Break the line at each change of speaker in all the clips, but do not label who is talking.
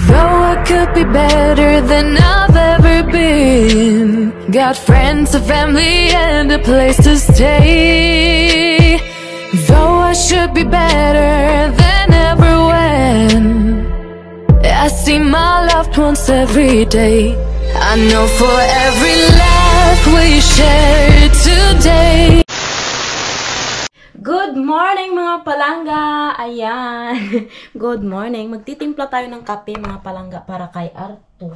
Though I could be better than I've ever been, got friends, a family, and a place to stay. Though I should be better than ever when I see my loved ones every day. I know for every laugh we share today.
Good morning mga palangga! Ayan! Good morning! Magtitimpla tayo ng kape mga palangga para kay Arto.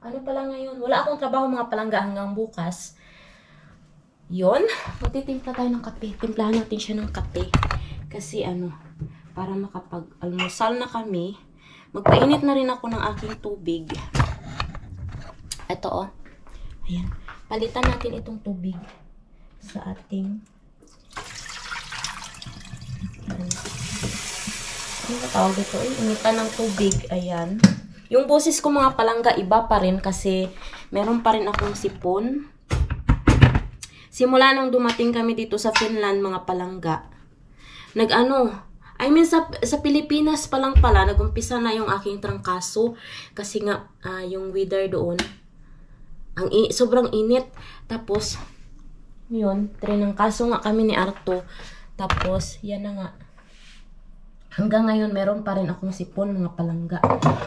Ano pala ngayon? Wala akong trabaho mga palangga hanggang bukas. Yun, magtitimpla tayo ng kape. Timplahan natin siya ng kape. Kasi para makapag-almusal na kami. Magpainit na rin ako ng aking tubig. Ito Ayan. Palitan natin itong tubig sa ating ano tawag ito? Initan ng tubig. Ayan. Yung boses ko mga palangga iba pa rin kasi meron pa rin akong sipon. Simula nung dumating kami dito sa Finland mga palangga, sa Pilipinas pa lang pala, nagumpisa na yung aking trangkaso. Kasi nga, yung weather doon, sobrang init. Tapos, yun, trinangkaso nga kami ni Arto. Tapos, yan na nga. Hanggang ngayon, meron pa rin akong sipon, mga palangga.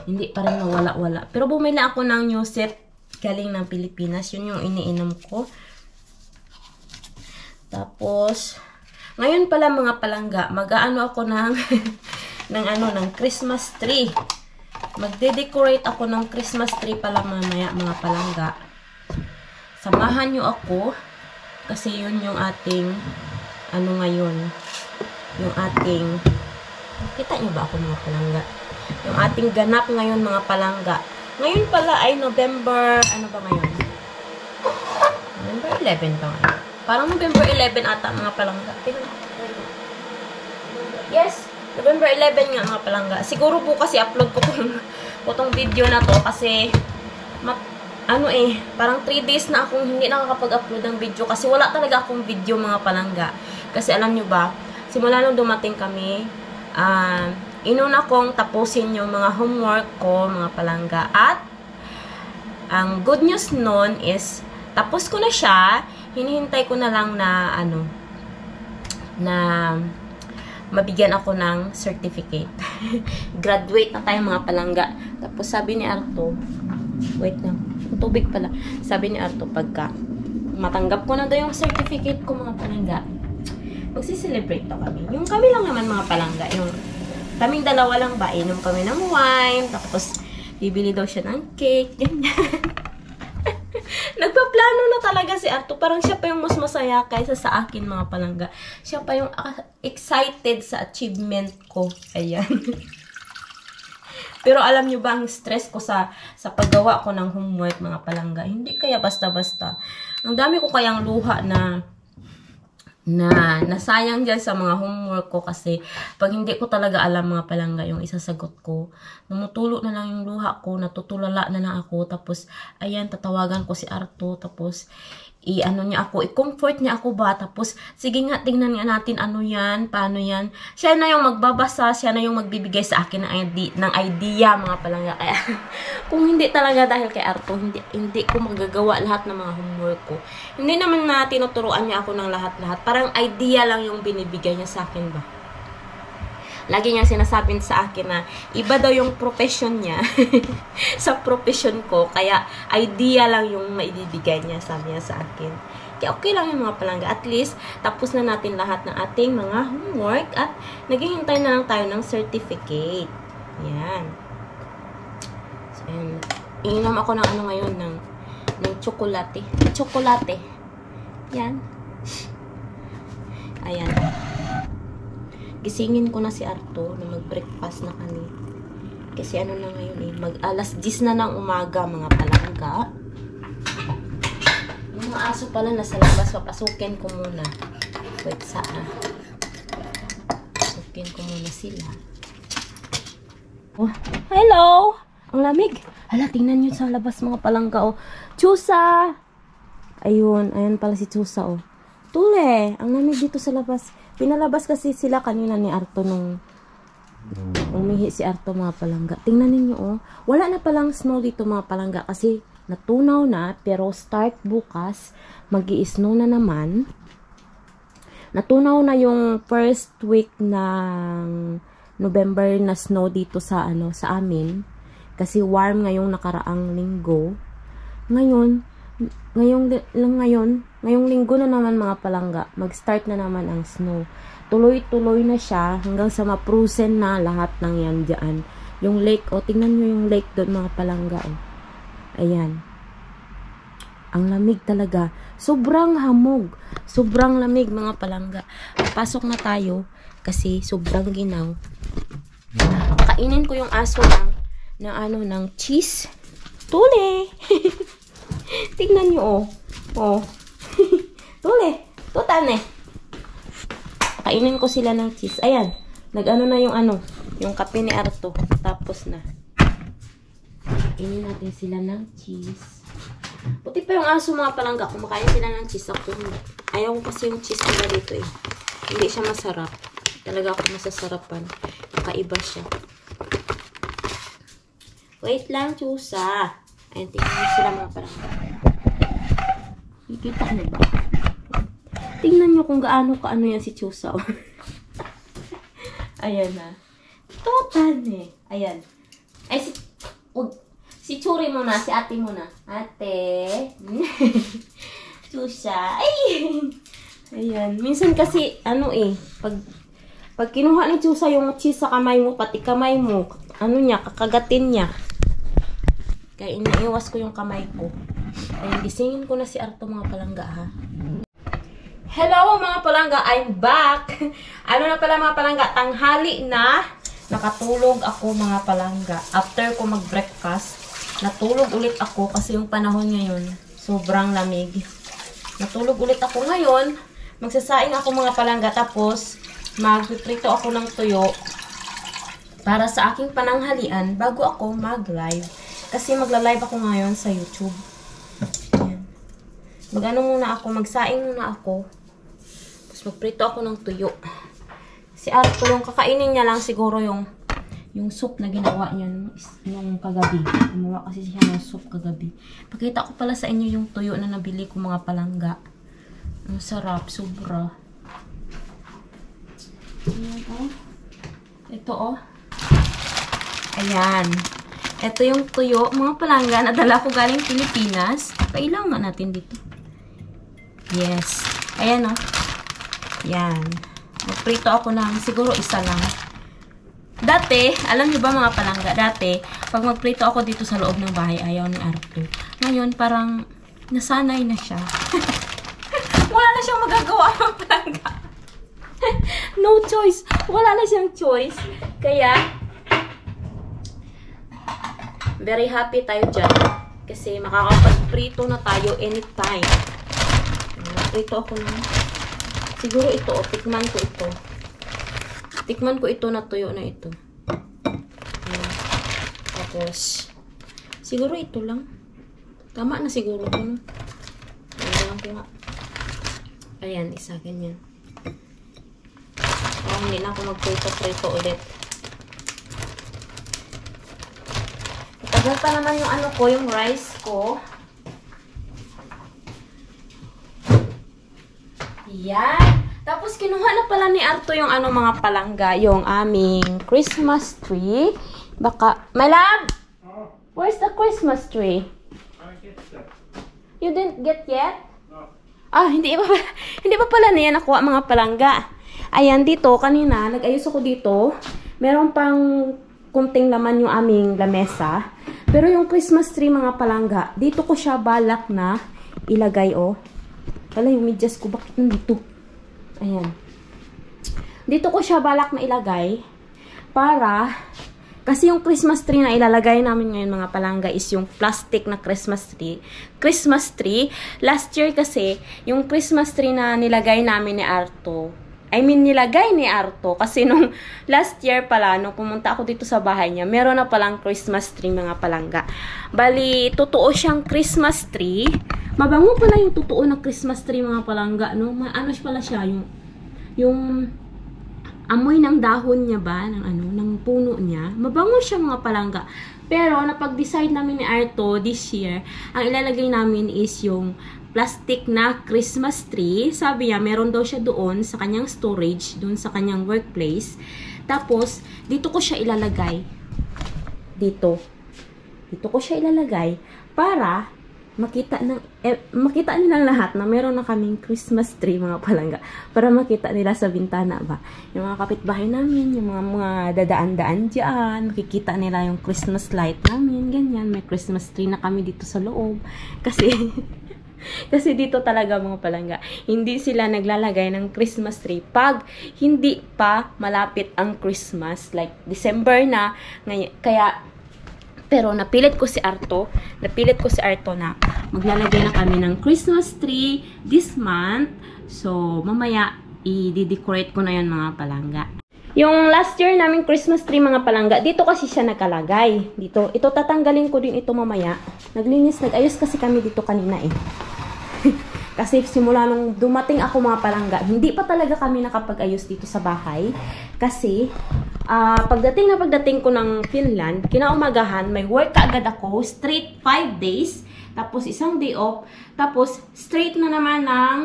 Hindi pa rin nawala-wala. Pero bumili ako ng new set galing ng Pilipinas. Yun yung iniinom ko. Tapos, ngayon pala mga palangga, mag-aano ako ng, ng Christmas tree. Magde-decorate ako ng Christmas tree pala mamaya mga palangga. Samahan nyo ako. Kasi yun yung ating, ngayon. Yung ating, kita nyo ba ako mga palangga? Yung ating ganap ngayon mga palangga. Ngayon pala ay November, ano ba ngayon? November 11 ba ngayon? Parang November 11 ata mga palangga. Yes, November 11 nga mga palangga. Siguro bukas i-upload ko itong video na to kasi parang 3 days na akong hindi nakakapag-upload ng video kasi wala talaga akong video mga palangga. Kasi alam nyo ba, simula nung dumating kami, inuna kong tapusin yung mga homework ko mga palangga. At ang good news nun is tapos ko na siya. Hinihintay ko na lang na na mabigyan ako ng certificate. Graduate na tayo mga palangga. Tapos sabi ni Arto, wait lang, tubig pala. Sabi ni Arto, pagka matanggap ko na daw yung certificate ko mga palangga, magsi-celebrate na kami. Yung kami lang naman mga palangga, yung kaming dalawa lang ba, inom kami ng wine, tapos bibili daw siya ng cake, ganyan. Nagpaplano na talaga si Arto. Parang siya pa yung mas masaya kaysa sa akin mga palangga. Siya pa yung excited sa achievement ko. Ayan. Pero alam nyo ba ang stress ko sa paggawa ko ng homework mga palangga? Hindi kaya basta-basta. Ang dami ko kayang luha na nasayang dyan sa mga homework ko kasi pag hindi ko talaga alam mga palangga yung isasagot ko, numutulo na lang yung luha ko, natutulala na lang ako, tapos ayan, tatawagan ko si Arto, tapos i-comfort niya ako ba, tapos sige nga, tingnan nga natin paano yan. Siya na yung magbabasa, siya na yung magbibigay sa akin ng idea mga palangga. Kaya kung hindi talaga dahil kay Arto, hindi ko magagawa lahat ng mga homework ko. Hindi naman na tinuturuan niya ako ng lahat-lahat. Parang idea lang yung binibigay niya sa akin ba. Lagi niya sinasabi sa akin na iba daw yung profession niya sa profession ko. Kaya idea lang yung maibibigay niya, sabi niya sa akin. Kaya okay lang yung mga palangga. At least, tapos na natin lahat ng ating mga homework at naghihintay na lang tayo ng certificate. Yan. So, inom ako ng ngayon, ng tsokolate. Tsokolate. Yan. Ayan. Gisingin ko na si Arto na mag-breakfast na kami. Kasi na ngayon mag-alas 10 na ng umaga mga palangga. Yung mga aso pala nasa labas, papasukin ko muna. Wait, pasukin ko muna sila. Oh, hello! Ang lamig. Hala, tingnan nyo sa labas mga palangga Chusa! Ayun, ayan pala si Chusa Tule, ang lamig dito sa labas. Pinalabas kasi sila kanina ni Arto nung Umihi si Arto mga palangga. Tingnan ninyo oh. Wala na palang snow dito mga palangga kasi natunaw na. Pero start bukas, mag-i-snow na naman. Natunaw na yung first week ng November na snow dito sa sa amin. Kasi warm ngayong nakaraang linggo. Ngayong linggo na naman mga palangga, mag-start na naman ang snow. Tuloy-tuloy na siya hanggang sa ma-frozen na lahat ng yan dyan. Yung lake, tingnan nyo yung lake doon mga palangga, Ayan. Ang lamig talaga. Sobrang hamog. Sobrang lamig mga palangga. Pasok na tayo kasi sobrang ginaw. Kainin ko yung aso ng cheese. Tuli! Tignan nyo, Tuli! Tutane! Kainin ko sila ng cheese. Ayan. Nag-ano na yung kape ni Arto. Tapos na. Kainin natin sila ng cheese. Puti pa yung aso mga palangga. Kumakain sila ng cheese. Ako ayaw ko kasi yung cheese nila dito Hindi siya masarap. Talaga ako masasarapan. Kakaiba siya. Wait lang, Chusa. Ayan, tingnan nyo sila mga palangga. Ikita nyo ba? Tingnan nyo kung kaano yan si Chusa. Ayan na. Totan Ayan. Ay, si Churi muna, si ate muna. Ate. Chusa. Ay! Ayan. Minsan kasi, pag kinuha ni Chusa yung cheese sa kamay mo, pati kamay mo, kakagatin niya. Kaya iniiwas ko yung kamay ko. Ayun, gisingin ko na si Arto mga palangga ha. Hello mga palangga, I'm back! Na pala mga palangga, tanghali na. Nakatulog ako mga palangga. After ko mag-breakfast, natulog ulit ako kasi yung panahon ngayon, sobrang lamig. Natulog ulit ako ngayon. Magsasaing ako mga palangga, tapos magpiprito ako ng tuyo para sa aking pananghalian bago ako mag-live. Kasi magla-live ako ngayon sa YouTube. Ayan. Magsaing muna ako. Tapos magprito ako ng tuyo. Si Arto, yung kakainin niya lang siguro yung soup na ginawa niya nung kagabi. Gumawa kasi siya ng soup kagabi. Pakita ko pala sa inyo yung tuyo na nabili ko mga palangga. Ang sarap, sobra. Ayan, Ito, Ayan. Ito yung tuyo, mga palangga, nadala ko galing Pilipinas. Pailangan natin dito. Yes. Ayan, Yan. Magprito ako ng, siguro isa lang. Dati, alam niyo ba mga palangga, dati, pag magprito ako dito sa loob ng bahay, ayaw ni Arto. Ngayon, parang, nasanay na siya. Wala na siyang magagawa mga palangga. No choice. Wala na siyang choice. Kaya, very happy tayo dyan. Kasi makakapag-prito na tayo anytime. Prito ako na. Siguro ito, tikman ko ito. Tikman ko ito na tuyo na ito. Ayan. Tapos, siguro ito lang. Tama na siguro ito. Ayan ko nga. Ayan, isa ganyan. Hindi na ako mag-prito ulit. Tagal pa naman yung yung rice ko. Yan. Tapos kinuha na pala ni Arto yung mga palangga, yung aming Christmas tree. Baka, my love! Where's the Christmas tree? You didn't get yet? Hindi pa pala niya nakuha mga palangga. Ayan, dito, kanina, nag-ayos ako dito. Meron pang kunting laman yung aming lamesa. Pero yung Christmas tree mga palangga, dito ko siya balak na ilagay, Wala yung medyas ko, bakit nandito? Ayan. Dito ko siya balak na ilagay para, kasi yung Christmas tree na ilalagay namin ngayon mga palangga is yung plastic na Christmas tree. Last year kasi, yung Christmas tree na nilagay namin ni Arto, nilagay ni Arto kasi nung last year pala, nung pumunta ako dito sa bahay niya, meron na palang Christmas tree mga palangga. Bali, totoo siyang Christmas tree. Mabango pala yung totoo na Christmas tree mga palangga, no? Ano pala siya, yung amoy ng dahon niya ba, ng ng puno niya. Mabango siya mga palangga. Pero napag-decide namin ni Arto this year, ang ilalagay namin is yung plastic na Christmas tree. Sabi niya, meron daw siya doon sa kanyang storage, doon sa kanyang workplace. Tapos, dito ko siya ilalagay. Dito ko siya ilalagay para makita nilang lahat na meron na kaming Christmas tree mga palangga. Para makita nila sa bintana ba. Yung mga kapitbahay namin, yung mga dadaan-daan dyan, makikita nila yung Christmas light namin, ganyan. May Christmas tree na kami dito sa loob. Kasi dito talaga mga palangga, hindi sila naglalagay ng Christmas tree pag hindi pa malapit ang Christmas. Like, December na, kaya pero napilit ko si Arto na maglalagay na kami ng Christmas tree this month. So, mamaya, i-decorate ko na yun mga palangga. Yung last year namin Christmas tree mga palangga, dito kasi siya nakalagay. Dito, ito tatanggalin ko din ito mamaya. Nag-ayos kasi kami dito kanina eh. Kasi simula nung dumating ako mga palangga, hindi pa talaga kami nakapag-ayos dito sa bahay. Kasi, pagdating ko ng Finland, kinaumagahan, may work kaagad ako, straight 5 days, tapos isang day off, tapos straight na naman ng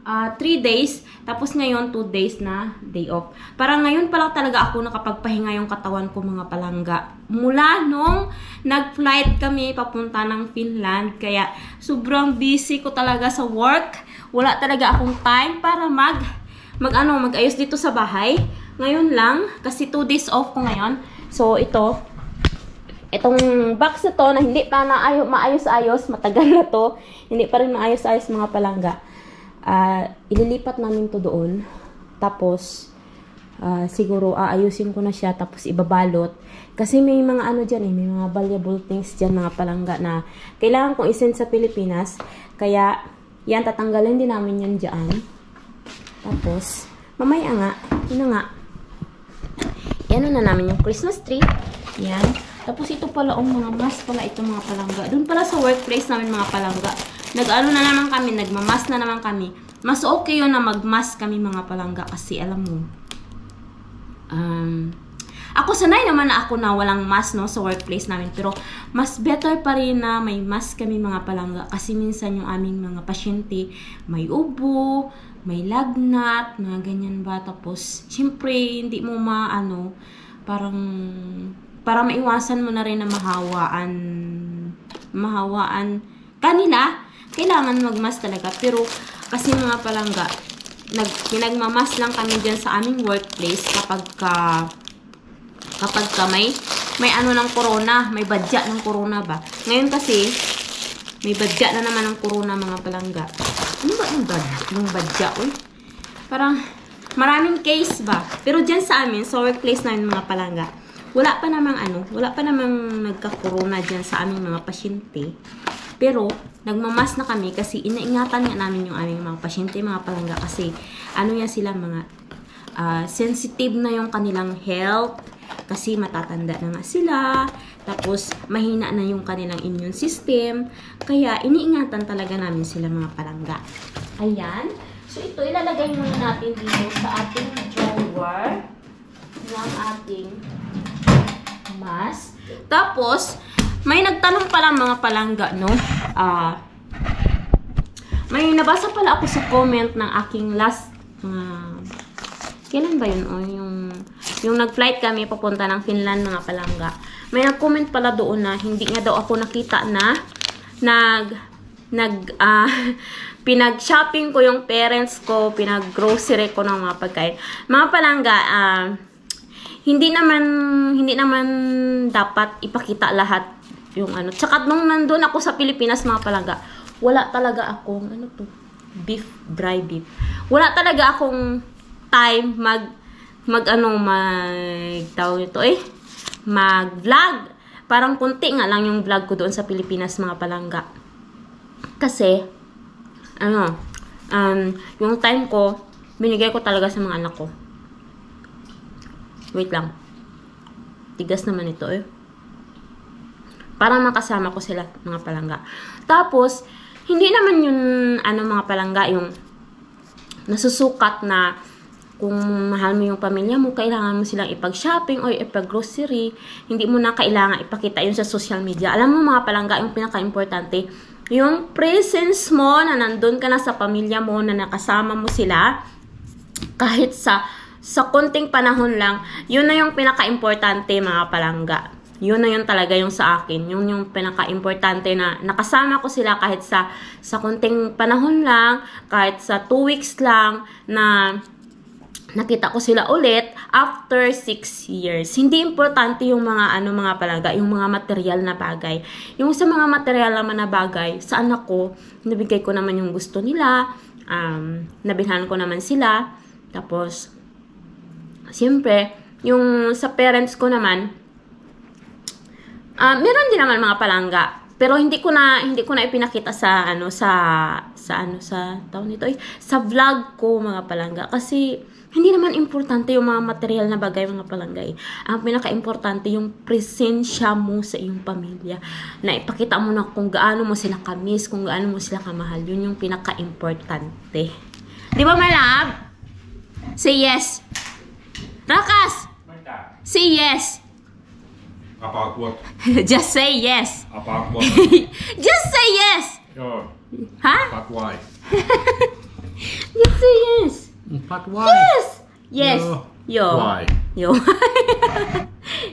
3 days, tapos ngayon 2 days na day off. Parang ngayon pa lang talaga ako nakapagpahinga yung katawan ko mga palangga. Mula nung nag-flight kami papunta ng Finland, kaya sobrang busy ko talaga sa work. Wala talaga akong time para mag-ayos dito sa bahay. Ngayon lang, kasi 2 days off ko ngayon. So, itong box na to na hindi pa maayos-ayos, matagal na to. Hindi pa rin maayos-ayos mga palangga. Ililipat namin to doon. Tapos, siguro aayusin ko na siya. Tapos, ibabalot. Kasi may mga dyan may mga valuable things dyan mga palangga na kailangan kong isend sa Pilipinas. Kaya, yan, tatanggalin din namin yan dyan. Tapos, mamaya nga, yun nga. Yan na namin yung Christmas tree. Yan. Tapos ito pala, mga mask pala ito mga palangga. Doon pala sa workplace namin mga palangga. Nagmamas na naman kami. Mas okay yun na magmask kami mga palangga. Kasi alam mo, ako sanay naman na ako na walang mask no, sa workplace namin. Pero mas better pa rin na may mask kami mga palangga. Kasi minsan yung aming mga pasyente may ubo, may lagnat, mga ganyan ba. Tapos, syempre, hindi mo para maiwasan mo na rin na mahawaan kanila, kailangan magmask talaga. Pero, kasi mga palangga, pinagmamas lang kami dyan sa aming workplace kapag may ng corona, may badya ng corona ba. Ngayon kasi, may badya na naman ng corona mga palangga. Ano ba yung badya? Parang maraming case ba? Pero dyan sa amin, sa workplace namin mga palangga, wala pa namang nagka-corona dyan sa aming mga pasyente. Pero, nagmamas na kami kasi inaingatan nga namin yung aming mga pasyente, mga palangga. Kasi, sila mga sensitive na yung kanilang health. Kasi matatanda na nga sila. Tapos, mahina na yung kanilang immune system. Kaya, iniingatan talaga namin sila mga palangga. Ayan. So, ito, ilalagay muna natin dito sa ating drawer ng ating mask. Tapos, may nagtanong pala mga palangga, no? May nabasa pala ako sa comment ng aking last, kailan ba yun? Yung nag-flight kami papunta ng Finland mga palangga. May nag-comment pala doon na hindi nga daw ako nakita na pinag-shopping ko yung parents ko, pinag-grocery ko ng mga pagkain. Mga palangga, hindi naman dapat ipakita lahat yung Tsaka nung nandun ako sa Pilipinas mga palangga, wala talaga akong dry beef. Wala talaga akong time mag-vlog. Parang kunti nga lang yung vlog ko doon sa Pilipinas mga palangga. Kasi yung time ko binigay ko talaga sa mga anak ko. Wait lang. Tigas naman ito para makasama ko sila mga palangga. Tapos hindi naman yun mga palangga yung nasusukat na kung mahal mo yung pamilya mo, kailangan mo silang ipag-shopping or ipag-grocery. Hindi mo na kailangan ipakita yun sa social media. Alam mo mga palangga, yung pinaka-importante, yung presence mo na nandun ka na sa pamilya mo, na nakasama mo sila, kahit sa konting panahon lang, yun na yung pinaka-importante mga palangga. Yun na yun talaga yung sa akin. Yun yung pinaka-importante na nakasama ko sila kahit sa konting panahon lang, kahit sa 2 weeks lang, na nakita ko sila ulit after 6 years. Hindi importante yung mga mga palangga, yung mga material na bagay. Yung sa mga material naman na bagay, sa anak ko, nabigay ko naman yung gusto nila, nabilhan ko naman sila. Tapos, siyempre, yung sa parents ko naman, meron din naman mga palangga. Pero hindi ko na ipinakita sa tawag nito, sa vlog ko mga palangga, kasi hindi naman importante yung mga material na bagay mga palangga. Ang pinaka-importante yung presensya mo sa iyong pamilya. Na ipakita mo na kung gaano mo sila ka-miss, kung gaano mo sila kamahal. Yun yung pinaka-importante. Di ba, my love? Say yes. Rakas! Say yes.
About what?
Just say yes.
About what?
Just say yes.
Yo.
Huh?
But why?
Just say yes.
But why?
Yes. Yes.
Yo. Why?
Yo.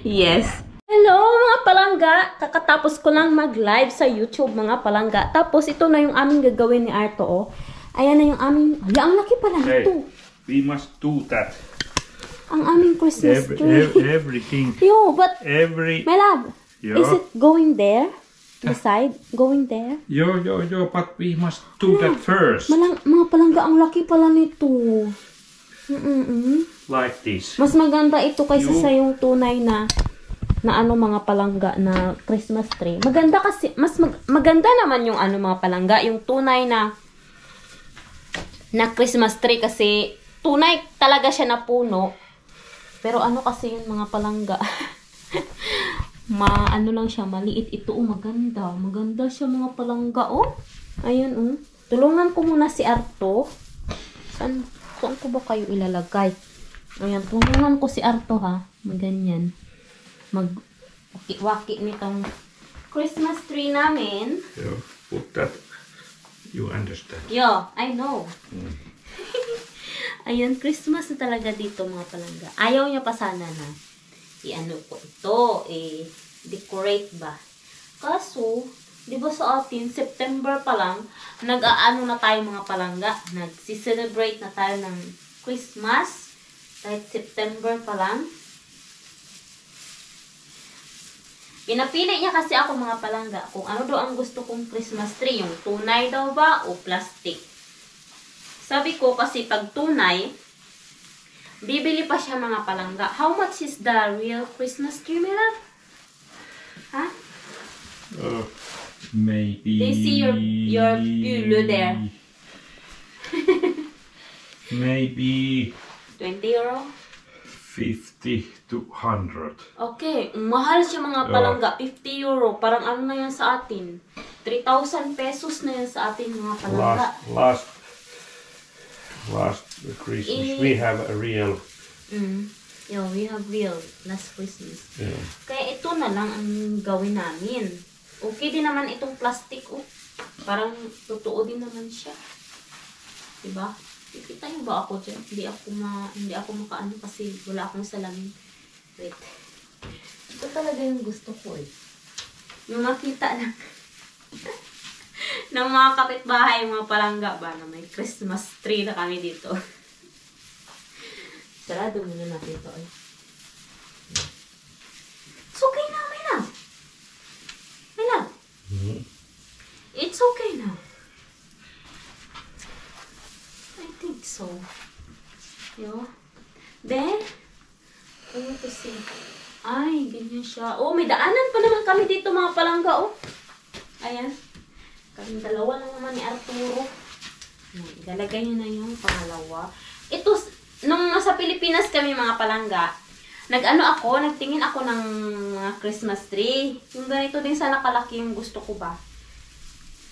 Yes. Hello mga palangga. Kakatapos ko lang mag-live sa YouTube mga palangga. Tapos ito na yung aming gagawin ni Arto. Oh. Ayan na yung aming... Ay, ang laki pala nito.
We must do that.
Ang aming Christmas tree.
Everything.
Yo, but... My love.
Yo.
Is it going there? The side? Going there?
Yo, but we must do that first.
Mga palangga, ang laki pala nito.
Like this.
Mas maganda ito kaysa sa yung tunay na mga palangga na Christmas tree. Maganda kasi, maganda naman yung mga palangga, yung tunay na Christmas tree kasi tunay talaga siya na puno. Pero kasi yung mga palangga, lang siya, maliit ito. Maganda. Maganda siya mga palangga, Ayun, Tulungan ko muna si Arto. Saan ko ba kayo ilalagay? Ayan, tulungan ko si Arto, ha. Ganyan. Mag-waki nitong Christmas tree namin.
Yo, put that. You understand.
Yo, I know. Ayan, Christmas na talaga dito mga palangga. Ayaw niya pa sana na ko ito, decorate ba. Kaso, di ba sa atin, September pa lang, nag-aano na tayo mga palangga. Nag-celebrate na tayo ng Christmas. Kahit September pa lang. Pinapili niya kasi ako mga palangga kung ano daw ang gusto kong Christmas tree. Yung tunay daw ba o plastic. Sabi ko kasi pag tunay, bibili pa siya mga palangga. How much is the real Christmas tree, my love? Huh?
Maybe.
They see your pillow there.
Maybe
20 euro?
50 to 100.
Okay, mahal siya mga palangga. 50 euro. Parang ano na yan sa atin? 3,000 pesos na yan sa atin mga palangga.
Last Christmas we have a real.
Yeah, we have real last Christmas.
Yeah.
Kaya ito na lang ang gawin namin. Okay din naman itong plastic, Parang totoo din naman siya. Diba? Kikita niyo ba ako dyan? Hindi ako makaano kasi wala akong salamin. Wait. Ito talaga yung gusto ko, Yung makita lang. ng mga kapitbahay, mga palangga ba, na may Christmas tree na kami dito. Sarado muna natin ito, It's okay now, my love. My love. It's okay now. I think so. Yo. Then, I want to see. Ay, ganyan siya. May daanan pa naman kami dito, mga palangga, Ayan. Kaming dalawa lang naman ni Arturo. Ilalagay niyo na yung pangalawa. Ito, nung nasa Pilipinas kami mga palangga, nagtingin ako ng mga Christmas tree. Yung ganito din sana kalaki yung gusto ko ba.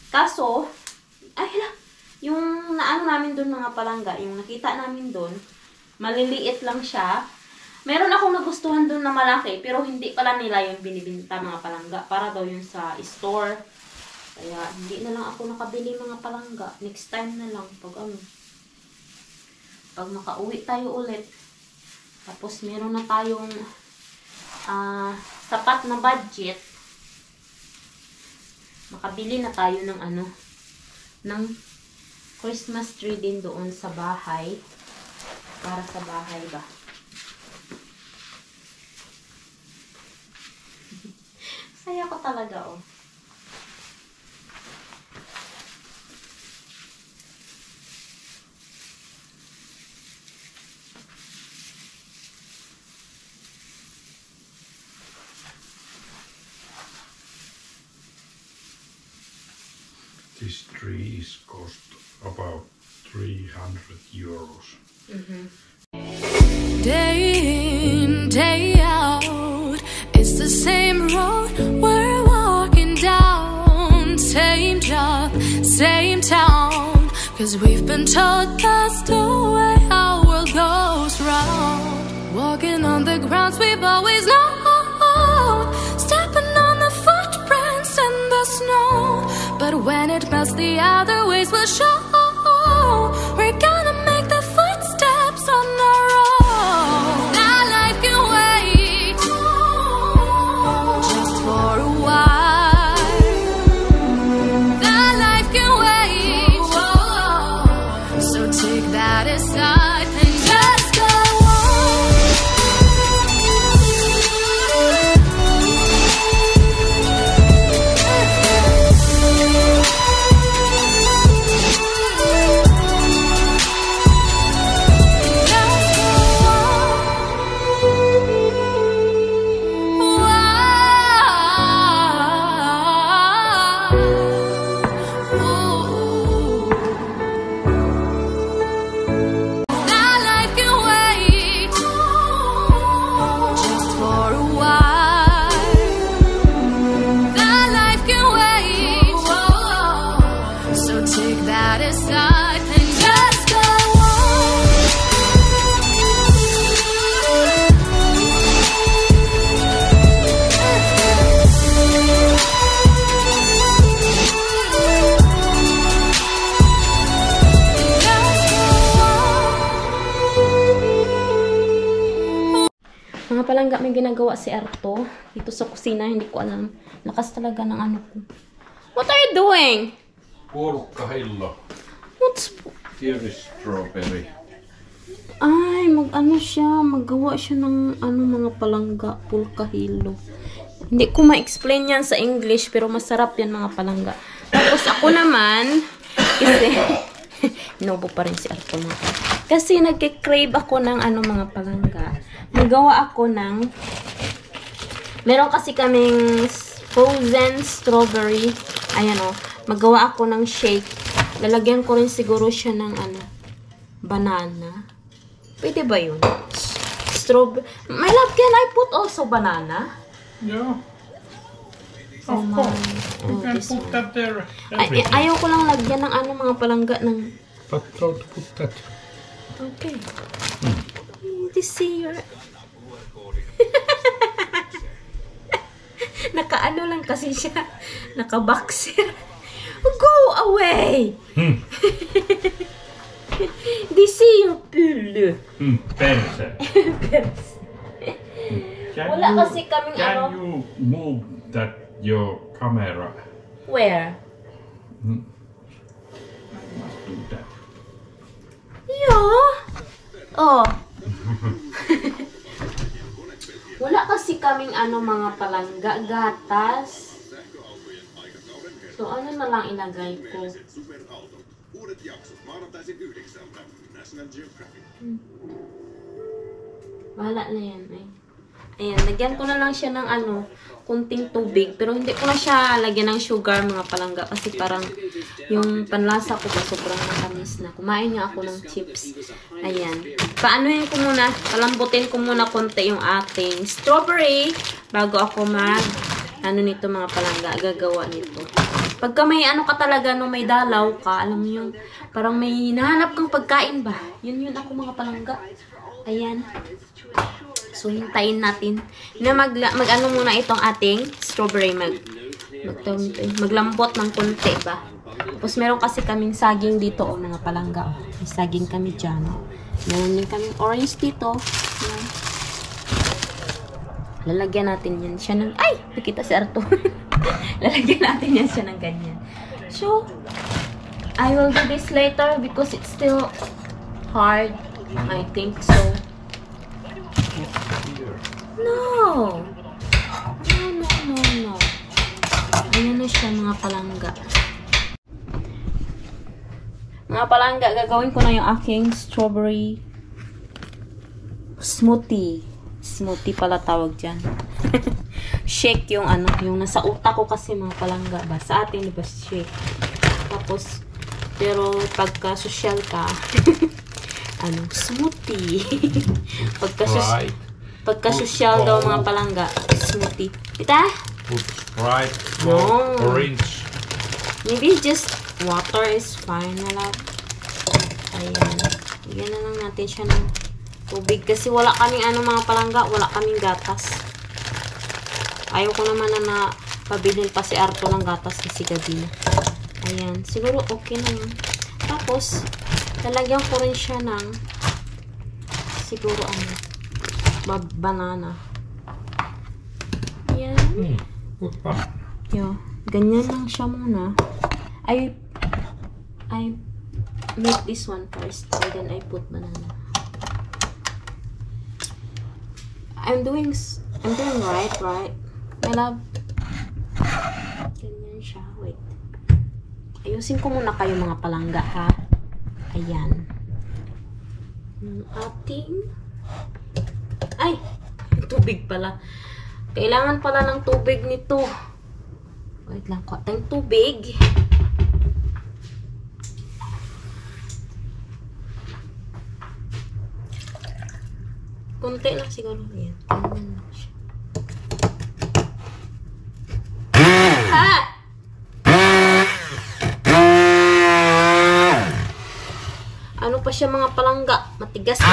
Kaso, yung naano namin doon mga palangga, yung nakita namin doon, Maliliit lang siya. Meron akong nagustuhan doon na malaki, pero hindi pala nila yung binibinta mga palangga. Para daw yun sa store. Kaya hindi na lang ako nakabili mga palangga. Next time na lang pag makauwi tayo ulit. Tapos meron na tayong sapat na budget. Makabili na tayo ng ng Christmas tree din doon sa bahay. Para sa bahay ba? Saya ko talaga, oh.
This tree is cost about 300 euros.
Day in, day out, it's the same road we're walking down. Same job, same town, 'cause we've been told that's the way our world goes round. Walking on the grounds we've always known, stepping on the footprints in the snow. But when it melts, the other ways will show. We're gonna make the footsteps on our own. Now life can wait just for a while. Now life can wait, so take that aside and just go on.
Mga palangga, may ginagawa si Arto dito sa kusina. Hindi ko alam. Lakas talaga ng ano ko. What are you doing?
Pulkkahillo.
What's...
Here is strawberry.
Ay, mag-ano siya. Maggawa siya ng mga palangga. Pulkkahillo. Hindi ko ma-explain yan sa English, pero masarap yan mga palangga. Tapos ako naman, kasi... Inobo pa rin si Arto mga. Kasi nagkikrave ako ng mga palangga. Magawa ako ng... Meron kasi kaming frozen strawberry. Ayan o. Magawa ako ng shake. Lalagyan ko rin siguro siya ng banana. Pwede ba yun? Strawberry. My love, can I put also banana?
Yeah. Of course. You can put that there.
Ayaw ko lang lagyan ng mga palangga ng...
But don't put that.
Okay. This year. Nakaano lang kasi siya. Naka-boxer. Go away! This is your pull.
Perse.
Wala kasi kaming
Can you move your camera?
Where?
I must do that.
Yeah. Oh. Wala kasi kaming mga palangga, gatas. So, ano na lang ilagay ko? Bahala na yan. Ayan, lagyan ko na lang siya ng kunting tubig. Pero hindi ko na siya lagyan ng sugar mga palangga. Kasi parang yung panlasa ko ba sobrang matamis na. Kumain nga ako ng chips. Ayan. Paanohin ko muna, palambutin ko muna konti yung ating strawberry bago ako nito mga palangga, gagawa nito. Pagka may ka talaga, may dalaw ka, alam mo yung, parang may hinahanap kang pagkain ba? Yun ako mga palangga. Ayan. So, hintayin natin na mag-ano muna itong ating strawberry. Maglambot ng konti ba? Tapos, meron kasi kaming saging dito, o mga palangga. May saging kami dyan. Meron din kaming orange dito. Ayan. Lalagyan natin yan siya ng... Ay! Nakita si Arto. Lalagyan natin yan siya ng ganyan. So, I will do this later because it's still hard. I think so. No! No. Ayan na siya, mga palangga. Mga palangga, gagawin ko na yung aking strawberry smoothie. Smoothie pala tawag dyan. Shake yung ano, yung nasa utak ko kasi, mga palangga ba. Sa atin, diba, shake. Tapos, pero pagka social ka, ano, smoothie. Pagka social daw, mga palangga, smoothie. Kita?
Put Sprite,
No.
orange.
Maybe just water is fine na lang. Ayan. Bigyan na lang natin siya ng tubig. Kasi wala kaming ano, mga palangga, wala kaming gatas. Ayaw ko naman na pabilin pa si Arto ng gatas kasi gabi na. Ayan. Siguro okay na yun. Tapos, lalagyan ko rin siya ng siguro ano, banana. Ayan.
Put pa.
Yo, ganyan lang siya muna. I make this one first, and then I put banana. I'm doing right, my love. Ganyan siya. Wait. Ayusin ko muna kayo, mga palangga, ha? Ayan. Yung ating... Ay! Tubig pala. Kailangan pala ng tubig nito. Wait lang, kuha tayong tubig. Kunti lang siguro. Ayan. Ganyan lang siya. Ha! Ano pa siya, mga palangga? Matigas kasi.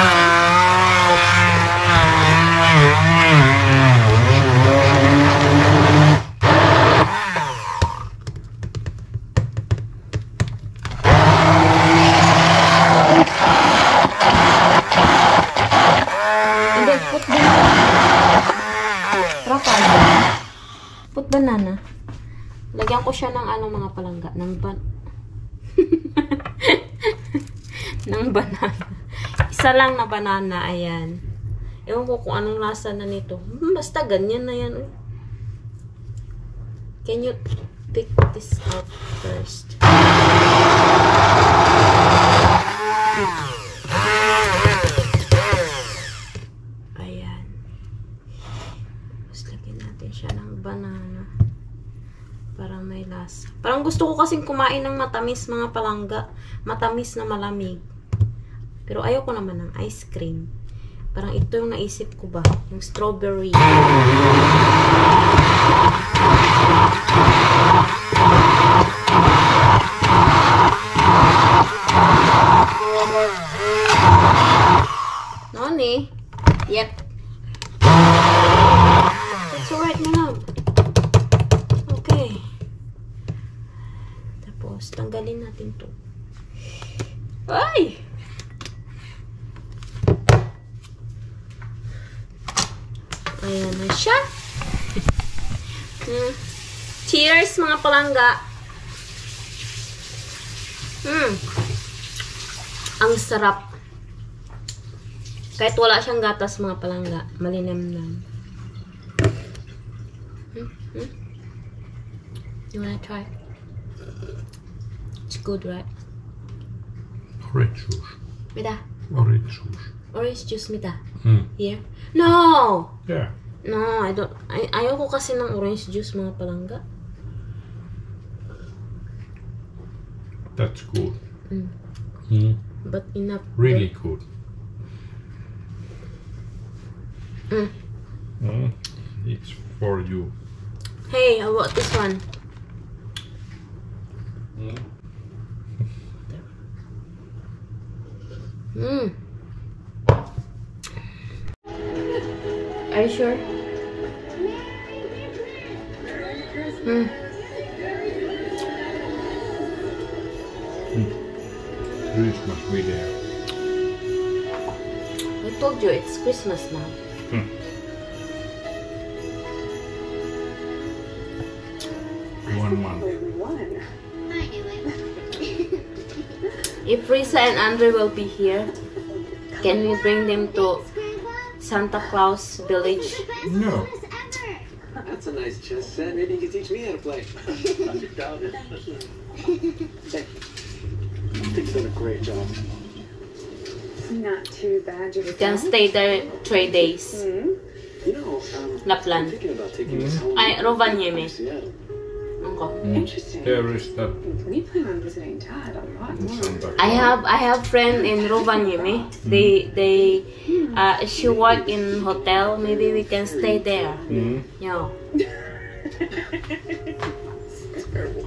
Put banana. Lagyan ko siya ng ano, mga palangga. Ng banana. Isa lang na banana. Ayan. Ewan ko kung anong lasa na nito. Basta ganyan na yan. Can you pick this out first? Ayan. Tapos lagyan natin siya ng banana. Para may lasa. Parang gusto ko kasing kumain ng matamis, mga palangga. Matamis na malamig. Pero ayoko naman ng ice cream. Parang ito yung naisip ko ba? Yung strawberry. Noni? Yep. That's alright, my love. Okay. Tapos, tanggalin natin to. Ay! Ayan na siya. Cheers, mga palangga. Ang sarap. Kahit wala siyang gatas, mga palangga. Malinamnam. You wanna try? It's good, right?
Orange juice.
Mida?
Orange juice.
Orange juice, mida? Here? No!
Yeah.
No, I don't. Ayoko kasi ng orange juice, mga palangga.
That's good.
But enough.
Really good. It's for you.
Hey, how about this one? sure?
Christmas be there.
I told you it's Christmas now.
1 month.
If Risa and Andre will be here, can we bring them to Santa Claus Village?
No.
That's a nice chess set. Maybe you can teach me how to play. I doubt it. Thank you. I think you've done a great job.
Not too bad. You
We can stay there 3 days.
You know,
Na
I'm
plan.
thinking about taking this home.
Ay, Rovaniemi.
Seattle.
Angko.
Interesting.
There is that
We plan on visiting Todd a lot
in
more.
Santa
I
Claus.
have friend in Rovaniemi. She work in hotel. Maybe we can stay there. Yeah.
Terrible.